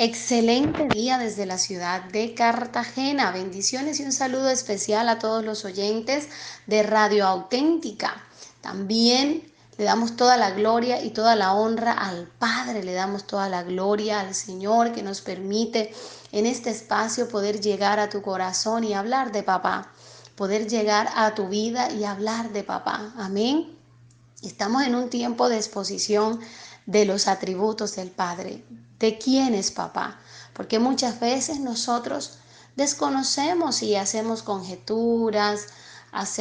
Excelente día desde la ciudad de Cartagena. Bendiciones y un saludo especial a todos los oyentes de Radio Auténtica. También le damos toda la gloria y toda la honra al Padre, le damos toda la gloria al Señor que nos permite en este espacio poder llegar a tu corazón y hablar de papá, poder llegar a tu vida y hablar de papá. Amén. Estamos en un tiempo de exposición de los atributos del Padre. ¿De quién es papá? Porque muchas veces nosotros desconocemos y hacemos conjeturas, nos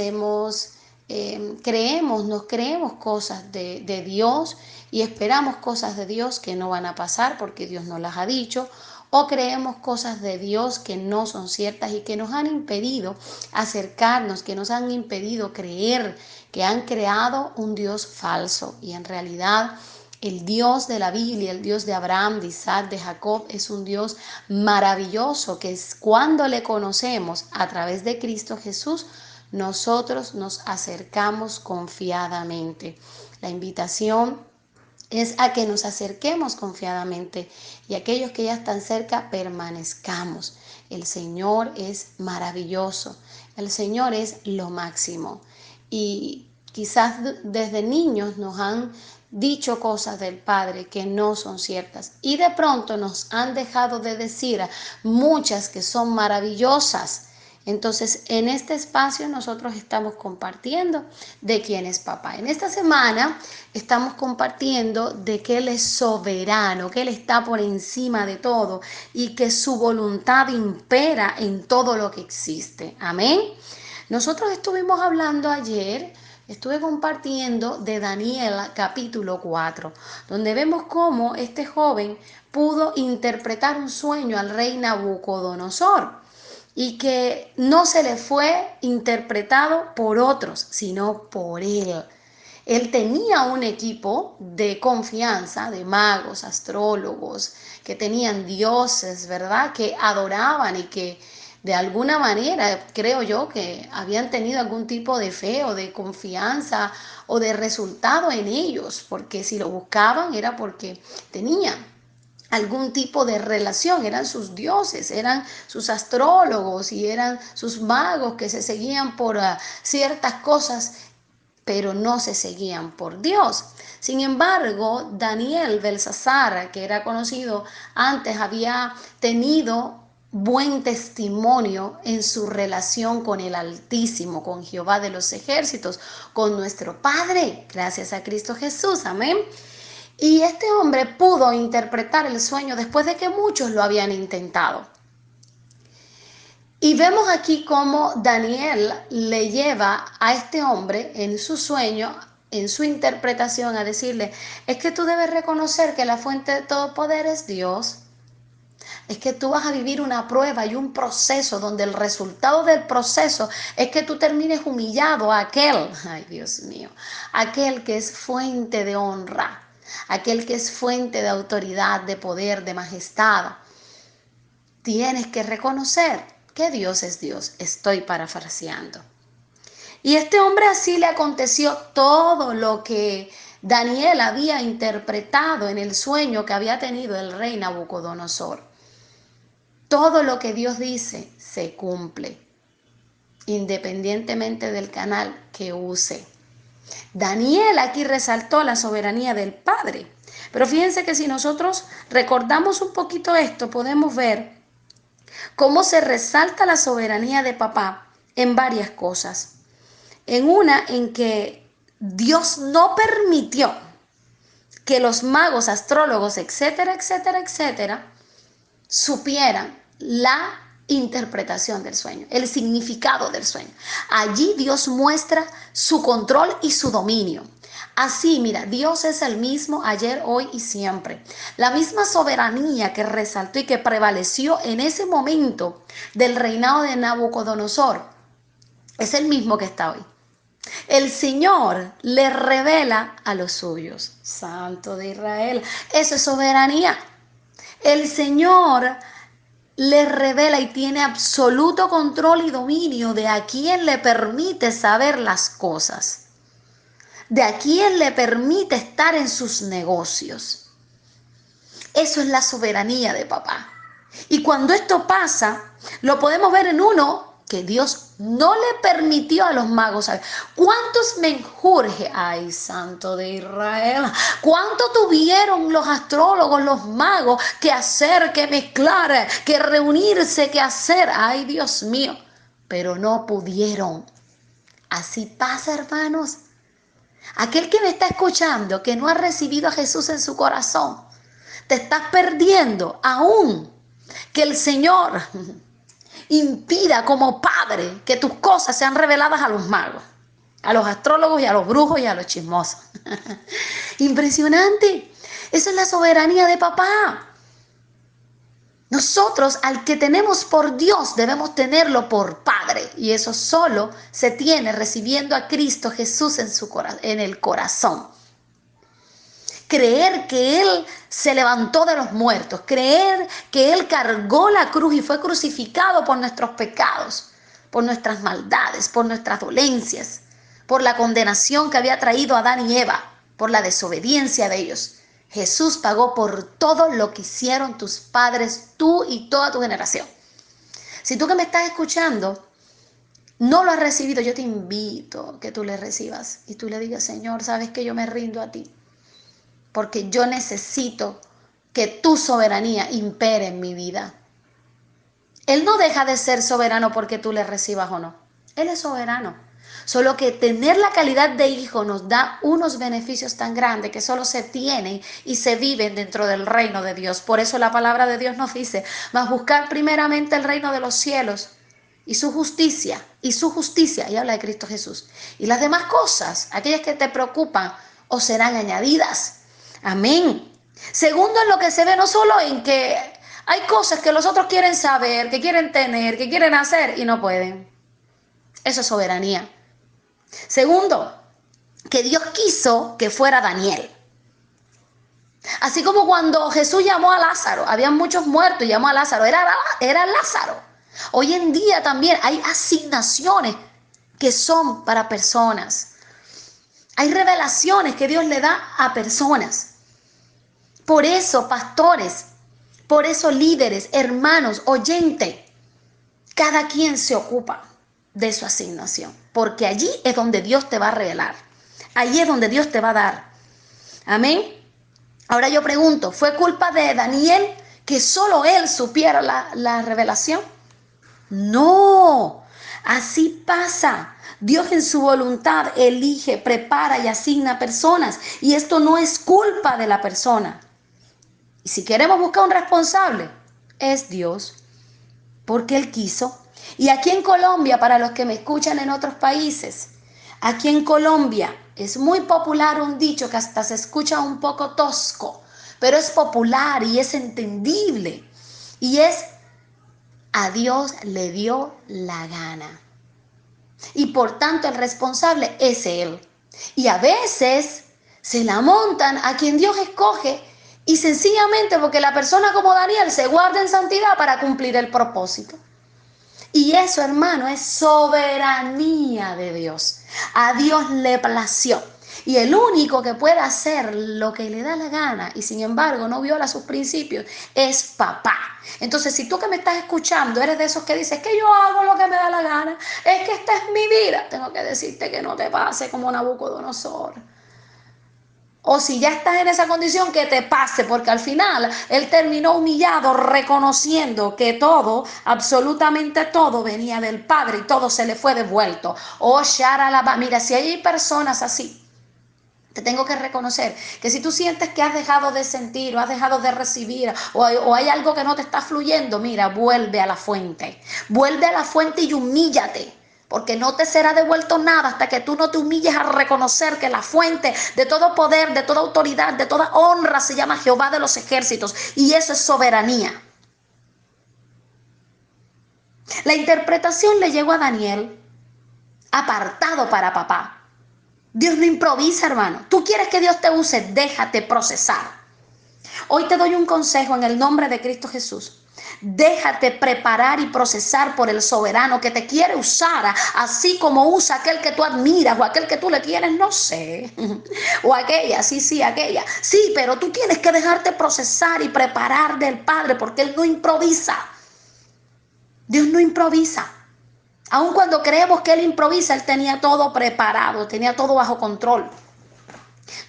creemos cosas de Dios y esperamos cosas de Dios que no van a pasar porque Dios no las ha dicho, o creemos cosas de Dios que no son ciertas y que nos han impedido acercarnos, que nos han impedido creer, que han creado un Dios falso. Y en realidad el Dios de la Biblia, el Dios de Abraham, de Isaac, de Jacob, es un Dios maravilloso que es cuando le conocemos a través de Cristo Jesús, nosotros nos acercamos confiadamente. La invitación es a que nos acerquemos confiadamente y aquellos que ya están cerca permanezcamos. El Señor es maravilloso, el Señor es lo máximo. Y quizás desde niños nos han dicho cosas del Padre que no son ciertas y de pronto nos han dejado de decir muchas que son maravillosas. Entonces, en este espacio nosotros estamos compartiendo de quién es papá. En esta semana estamos compartiendo de que Él es soberano, que Él está por encima de todo y que su voluntad impera en todo lo que existe. Amén. Nosotros estuvimos hablando ayer, estuve compartiendo de Daniel capítulo 4, donde vemos cómo este joven pudo interpretar un sueño al rey Nabucodonosor y que no se le fue interpretado por otros, sino por él. Él tenía un equipo de confianza, de magos, astrólogos, que tenían dioses, ¿verdad? Que adoraban y que de alguna manera, creo yo, que habían tenido algún tipo de fe o de confianza o de resultado en ellos, porque si lo buscaban era porque tenían algún tipo de relación, eran sus dioses, eran sus astrólogos y eran sus magos que se seguían por ciertas cosas, pero no se seguían por Dios. Sin embargo, Daniel Belsasar, que era conocido antes, había tenido buen testimonio en su relación con el Altísimo, con Jehová de los ejércitos, con nuestro Padre, gracias a Cristo Jesús, amén. Y este hombre pudo interpretar el sueño después de que muchos lo habían intentado. Y vemos aquí cómo Daniel le lleva a este hombre en su sueño, en su interpretación, a decirle, es que tú debes reconocer que la fuente de todo poder es Dios. Es que tú vas a vivir una prueba y un proceso donde el resultado del proceso es que tú termines humillado a aquel, ay Dios mío, aquel que es fuente de honra, aquel que es fuente de autoridad, de poder, de majestad. Tienes que reconocer que Dios es Dios. Estoy parafraseando. Y a este hombre así le aconteció todo lo que Daniel había interpretado en el sueño que había tenido el rey Nabucodonosor. Todo lo que Dios dice se cumple, independientemente del canal que use. Daniel aquí resaltó la soberanía del Padre. Pero fíjense que si nosotros recordamos un poquito esto, podemos ver cómo se resalta la soberanía de papá en varias cosas. En una en que Dios no permitió que los magos, astrólogos, etcétera, etcétera, etcétera, supieran la interpretación del sueño, el significado del sueño. Allí Dios muestra su control y su dominio. Así, mira, Dios es el mismo ayer, hoy y siempre. La misma soberanía que resaltó y que prevaleció en ese momento del reinado de Nabucodonosor es el mismo que está hoy. El Señor le revela a los suyos. Santo de Israel, eso es soberanía. El Señor le revela y tiene absoluto control y dominio de a quién le permite saber las cosas, de a quién le permite estar en sus negocios. Eso es la soberanía de papá. Y cuando esto pasa, lo podemos ver en uno que Dios no le permitió a los magos saber. ¿Cuántos menjurjes? Ay, Santo de Israel. ¿Cuánto tuvieron los astrólogos, los magos, que hacer, que mezclar, que reunirse, que hacer? Ay, Dios mío. Pero no pudieron. Así pasa, hermanos. Aquel que me está escuchando, que no ha recibido a Jesús en su corazón, te estás perdiendo aún que el Señor impida como padre que tus cosas sean reveladas a los magos, a los astrólogos y a los brujos y a los chismosos. Impresionante. Esa es la soberanía de papá. Nosotros, al que tenemos por Dios, debemos tenerlo por Padre. Y eso solo se tiene recibiendo a Cristo Jesús en el corazón. Creer que Él se levantó de los muertos. Creer que Él cargó la cruz y fue crucificado por nuestros pecados, por nuestras maldades, por nuestras dolencias, por la condenación que había traído Adán y Eva, por la desobediencia de ellos. Jesús pagó por todo lo que hicieron tus padres, tú y toda tu generación. Si tú que me estás escuchando no lo has recibido, yo te invito a que tú le recibas y tú le digas: Señor, sabes que yo me rindo a ti, porque yo necesito que tu soberanía impere en mi vida. Él no deja de ser soberano porque tú le recibas o no. Él es soberano. Solo que tener la calidad de hijo nos da unos beneficios tan grandes que solo se tienen y se viven dentro del reino de Dios. Por eso la palabra de Dios nos dice: mas buscar primeramente el reino de los cielos y su justicia, y habla de Cristo Jesús. Y las demás cosas, aquellas que te preocupan, os serán añadidas. Amén. Segundo, en lo que se ve no solo en que hay cosas que los otros quieren saber, que quieren tener, que quieren hacer y no pueden. Eso es soberanía. Segundo, que Dios quiso que fuera Daniel. Así como cuando Jesús llamó a Lázaro, había muchos muertos y llamó a Lázaro, era Lázaro. Hoy en día también hay asignaciones que son para personas. Hay revelaciones que Dios le da a personas. Por eso, pastores, por eso líderes, hermanos, oyentes, cada quien se ocupa de su asignación, porque allí es donde Dios te va a revelar, allí es donde Dios te va a dar. Amén. Ahora yo pregunto, ¿fue culpa de Daniel que solo él supiera la revelación? No, así pasa. Dios en su voluntad elige, prepara y asigna personas, y esto no es culpa de la persona. Y si queremos buscar un responsable, es Dios, porque Él quiso. Y aquí en Colombia, para los que me escuchan en otros países, aquí en Colombia es muy popular un dicho que hasta se escucha un poco tosco, pero es popular y es entendible. Y es: a Dios le dio la gana. Y por tanto el responsable es Él. Y a veces se la montan a quien Dios escoge, y sencillamente porque la persona como Daniel se guarda en santidad para cumplir el propósito. Y eso, hermano, es soberanía de Dios. A Dios le plació. Y el único que puede hacer lo que le da la gana y sin embargo no viola sus principios es papá. Entonces, si tú que me estás escuchando eres de esos que dices que yo hago lo que me da la gana, es que esta es mi vida, tengo que decirte que no te pase como Nabucodonosor. O si ya estás en esa condición, que te pase, porque al final él terminó humillado, reconociendo que todo, absolutamente todo, venía del Padre y todo se le fue devuelto. Oh, Sharalaba. Mira, si hay personas así, te tengo que reconocer que si tú sientes que has dejado de sentir o has dejado de recibir o hay algo que no te está fluyendo, mira, vuelve a la fuente. Vuelve a la fuente y humíllate. Porque no te será devuelto nada hasta que tú no te humilles a reconocer que la fuente de todo poder, de toda autoridad, de toda honra se llama Jehová de los ejércitos. Y eso es soberanía. La interpretación le llegó a Daniel apartado para papá. Dios no improvisa, hermano. Tú quieres que Dios te use, déjate procesar. Hoy te doy un consejo en el nombre de Cristo Jesús. Déjate preparar y procesar por el soberano que te quiere usar, así como usa aquel que tú admiras o aquel que tú le quieres, no sé. O aquella, sí, aquella. Sí, pero tú tienes que dejarte procesar y preparar del Padre porque Él no improvisa. Dios no improvisa. Aun cuando creemos que Él improvisa, Él tenía todo preparado, tenía todo bajo control.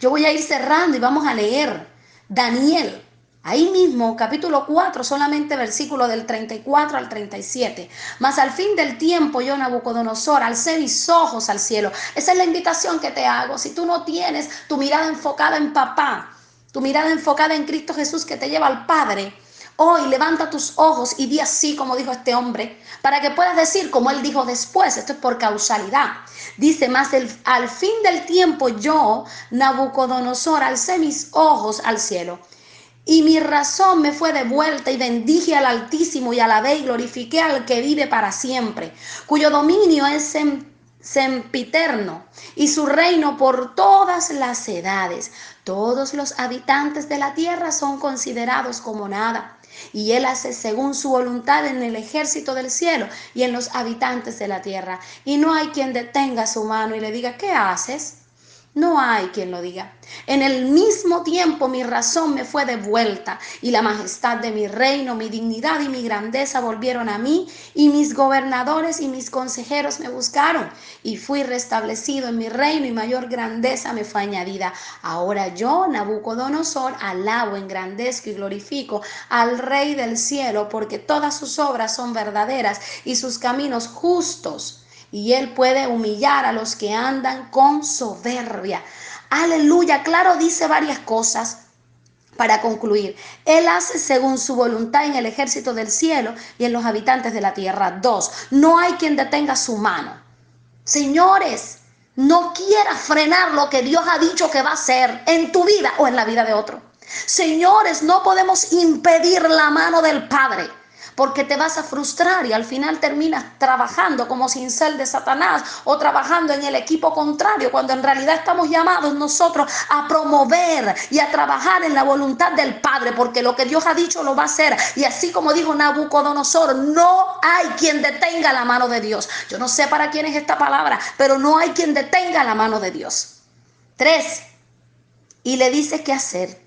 Yo voy a ir cerrando y vamos a leer Daniel. Ahí mismo, capítulo 4, solamente versículo del 34 al 37. Mas al fin del tiempo yo, Nabucodonosor, alcé mis ojos al cielo. Esa es la invitación que te hago. Si tú no tienes tu mirada enfocada en papá, tu mirada enfocada en Cristo Jesús que te lleva al Padre, hoy levanta tus ojos y di así como dijo este hombre, para que puedas decir como él dijo después. Esto es por causalidad. Dice, más al fin del tiempo yo, Nabucodonosor, alcé mis ojos al cielo. Y mi razón me fue devuelta y bendije al Altísimo y alabé y glorifiqué al que vive para siempre, cuyo dominio es sempiterno y su reino por todas las edades. Todos los habitantes de la tierra son considerados como nada. Y él hace según su voluntad en el ejército del cielo y en los habitantes de la tierra. Y no hay quien detenga su mano y le diga, ¿qué haces? No hay quien lo diga. En el mismo tiempo mi razón me fue devuelta y la majestad de mi reino, mi dignidad y mi grandeza volvieron a mí y mis gobernadores y mis consejeros me buscaron y fui restablecido en mi reino y mayor grandeza me fue añadida. Ahora yo, Nabucodonosor, alabo, engrandezco y glorifico al Rey del cielo porque todas sus obras son verdaderas y sus caminos justos. Y Él puede humillar a los que andan con soberbia. Aleluya, claro, dice varias cosas para concluir. Él hace según su voluntad en el ejército del cielo y en los habitantes de la tierra. 2, no hay quien detenga su mano. Señores, no quieras frenar lo que Dios ha dicho que va a hacer en tu vida o en la vida de otro. Señores, no podemos impedir la mano del Padre, porque te vas a frustrar y al final terminas trabajando como cincel de Satanás o trabajando en el equipo contrario, cuando en realidad estamos llamados nosotros a promover y a trabajar en la voluntad del Padre, porque lo que Dios ha dicho lo va a hacer. Y así como dijo Nabucodonosor, no hay quien detenga la mano de Dios. Yo no sé para quién es esta palabra, pero no hay quien detenga la mano de Dios. 3, y le dice qué hacer.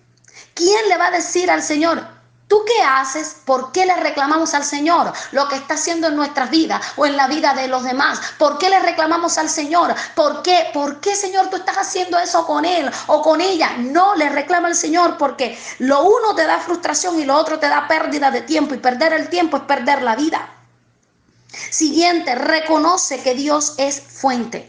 ¿Quién le va a decir al Señor? ¿Tú qué haces? ¿Por qué le reclamamos al Señor lo que está haciendo en nuestras vidas o en la vida de los demás? ¿Por qué le reclamamos al Señor? ¿Por qué? ¿Por qué, Señor, tú estás haciendo eso con él o con ella? No le reclama al Señor, porque lo uno te da frustración y lo otro te da pérdida de tiempo, y perder el tiempo es perder la vida. Siguiente, reconoce que Dios es fuente.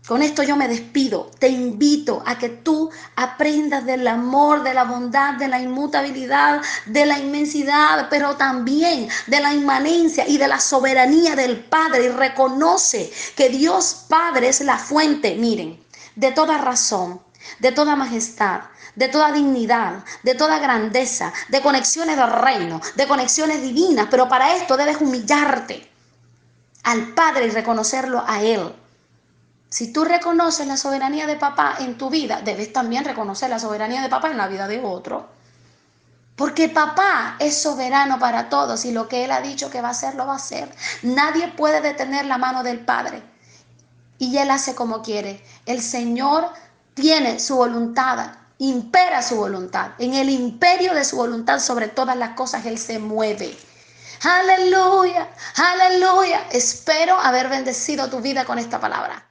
Con esto yo me despido. Te invito a que tú aprendas del amor, de la bondad, de la inmutabilidad, de la inmensidad, pero también de la inmanencia y de la soberanía del Padre. Y reconoce que Dios Padre es la fuente, miren, de toda razón, de toda majestad, de toda dignidad, de toda grandeza, de conexiones del reino, de conexiones divinas. Pero para esto debes humillarte al Padre y reconocerlo a Él. Si tú reconoces la soberanía de papá en tu vida, debes también reconocer la soberanía de papá en la vida de otro. Porque papá es soberano para todos y lo que él ha dicho que va a hacer, lo va a hacer. Nadie puede detener la mano del Padre. Y él hace como quiere. El Señor tiene su voluntad, impera su voluntad. En el imperio de su voluntad sobre todas las cosas él se mueve. Aleluya, aleluya. Espero haber bendecido tu vida con esta palabra.